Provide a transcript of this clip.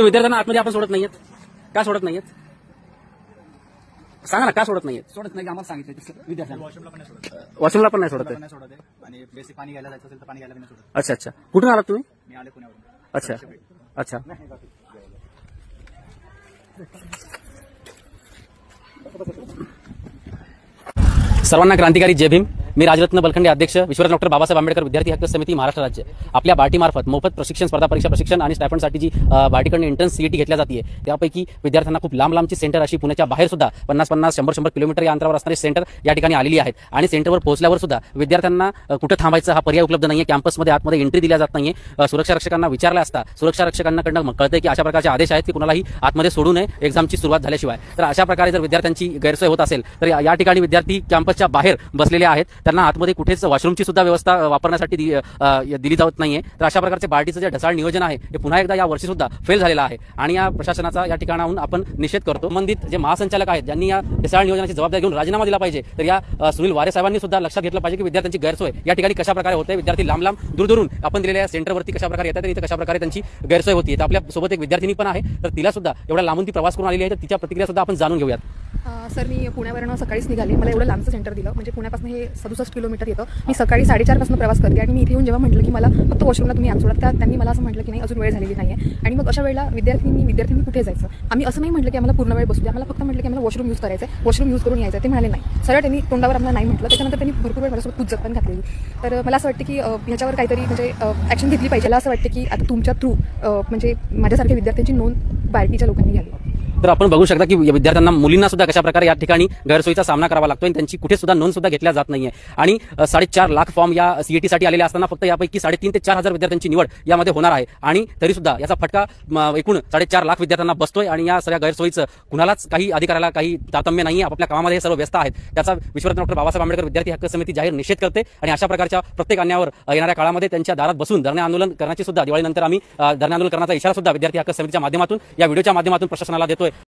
तर विद्यार्थ्यांना आतमध्ये आपण सोडत नाहीयेत का? सोडत नाहीयेत सांगा ना, का सोडत नाहीयेत? सोडत नाही, आम्हाला सांगितलं विद्यार्थ्यांना. वॉशरूमला पण नाही सोडत आहे. आणि बेसिक पाणी घ्यायला जायचं असेल तर पाणी घ्यायला नाही सोडत. अच्छा अच्छा, कुठून आलात तुम्ही? मी आले पुण्यावरून. अच्छा अच्छा. सर्वांना क्रांतिकारी जय भीम. मी राजरत्न बलखंडे, अध्यक्ष विश्वरत्न डॉक्टर बाबासाहेब आंबेडकर विद्यार्थी हक्क समिती महाराष्ट्र राज्य. आपल्या बार्टीमार्फत मोफत प्रशिक्षण, स्पर्धा परीक्षा प्रशिक्षण आणि स्टायफंडसाठी जी बार्टीकडून एंट्रन्स सीईटी घेतल्या जाते, त्यापैकी विद्यार्थ्यांना खूप लांब लांबची सेंटर अशी पुण्याच्या बाहेर सुद्धा 50-50, 100-100 किलोमीटर या अंतरावर असणारे सेंटर या ठिकाणी आलेली आहेत. आणि सेंटरवर पोहोचल्यावर सुद्धा विद्यार्थ्यांना कुठे थांबायचं हा पर्याय उपलब्ध नाहीये. कॅम्पसमध्ये आतमध्ये एंट्री दिल्या जात नाहीये. सुरक्षा रक्षकांना विचारलं असता सुरक्षा रक्षकांकडून कळतंय की अशा प्रकारचे आदेश आहेत की कुणालाही आतमध्ये सोडू नये एक्झामची सुरुवात झाल्याशिवाय. तर अशा प्रकारे जर विद्यार्थ्यांची गैरसोय होत असेल तर या ठिकाणी विद्यार्थी कॅम्पसच्या बाहेर बसलेले आहेत. त्यांना आतमध्ये कुठेच वॉशरूमची सुद्धा व्यवस्था वापरण्यासाठी दिली जात नाहीये. तर अशा प्रकारचे बार्टीचं जे ढसाळ नियोजन आहे ते पुन्हा एकदा या वर्षी सुद्धा फेल झालेलं आहे आणि या प्रशासनाचा या ठिकाणाहून आपण निषेध करतो. संबंधित जे महासंचालक आहेत ज्यांनी या ढसाळ नियोजनाची जबाबदारी घेऊन राजीनामा दिला पाहिजे. तर या सुनील वारे साहेबांनी सुद्धा लक्षात घेतलं पाहिजे की विद्यार्थ्यांची गैरसोय या ठिकाणी कशा प्रकारे होते. विद्यार्थी लांब लांब दूरदूरून आपण दिलेल्या सेंटरवरती कशा प्रकारे येतात आणि इथे कशा प्रकारे त्यांची गैरसोय होती. तर आपल्या सोबत एक विद्यार्थिनी पण आहे, तर तिला सुद्धा एवढा लांबून ती प्रवास करून आलेली आहे, तर तिच्या प्रतिक्रिया सुद्धा आपण जाणून घेऊयात. सर, मी पुण्यावरून सकाळीच निघाली. मला एवढं लांबचं सेंटर दिलं, म्हणजे पुण्यापासून हे 67 किलोमीटर येतं. मी सकाळी 4:30 पासून प्रवास करते आणि मी इथे येऊन जेव्हा म्हटलं की मला फक्त वॉशरूमला तुम्ही आत सोडा, त्यांनी मला असं म्हटलं की नाही, अजून वेळ झालेली नाही आहे. आणि मग अशा वेळेला विद्यार्थ्यांनी कुठे जायचं? आम्ही असं नाही म्हटलं की आम्हाला पूर्ण वेळ बसू द्या, आम्हाला फक्त म्हटलं की आम्हाला वॉशरूम यूज करायचं आहे, वॉशरूम यूज करून यायचं. ते म्हणाले नाही. सरळ त्यांनी तोंडावर आम्हाला नाही म्हटलं. त्याच्यानंतर त्यांनी भरपूर वेळ माझ्यासोबत पुजत पण घातलेली. तर मला असं वाटतं की ह्याच्यावर काहीतरी म्हणजे ॲक्शन घेतली पाहिजे. मला असं वाटतं की आता तुमच्या थ्रू म्हणजे माझ्यासारख्या विद्यार्थ्यांची नोंद बार्टीच्या लोकांनी घ्यावी. तर आपण बघू शकता की विद्यार्थ्यांना, मुलींना सुद्धा कशा प्रकारे या ठिकाणी गैरसोयीचा सामना करावा लागतो आणि त्यांची कुठे सुद्धा नोंद सुद्धा घेतल्या जात नाहीये. आणि 4.5 लाख फॉर्म या सीईटीसाठी आलेले असताना फक्त यापैकी 3.5 ते 4 हजार विद्यार्थ्यांची निवड यामध्ये होणार आहे. आणि तरी सुद्धा याचा फटका एकूण 4.5 लाख विद्यार्थ्यांना बसतोय आणि या सगळ्या गैरसोयीचं कुणालाच काही अधिकाराला काही तारतम्य नाहीये. आपापल्या कामामध्ये हे सर्व व्यस्त आहेत. त्याचा विश्वरत्न डॉक्टर बाबासाहेब आंबेडकर विद्यार्थी हक्क समिती जाहीर निषेध करते आणि अशा प्रकारच्या प्रत्येक अन्यायावर येणाऱ्या काळामध्ये त्यांच्या दारात बसून धरणे आंदोलन करण्याची सुद्धा, दिवाळीनंतर आम्ही धरणे आंदोलन करण्याचा इशारा सुद्धा विद्यार्थी हक्क समितीच्या माध्यमातून, या व्हिडिओच्या माध्यमातून प्रशासनाला देतोय.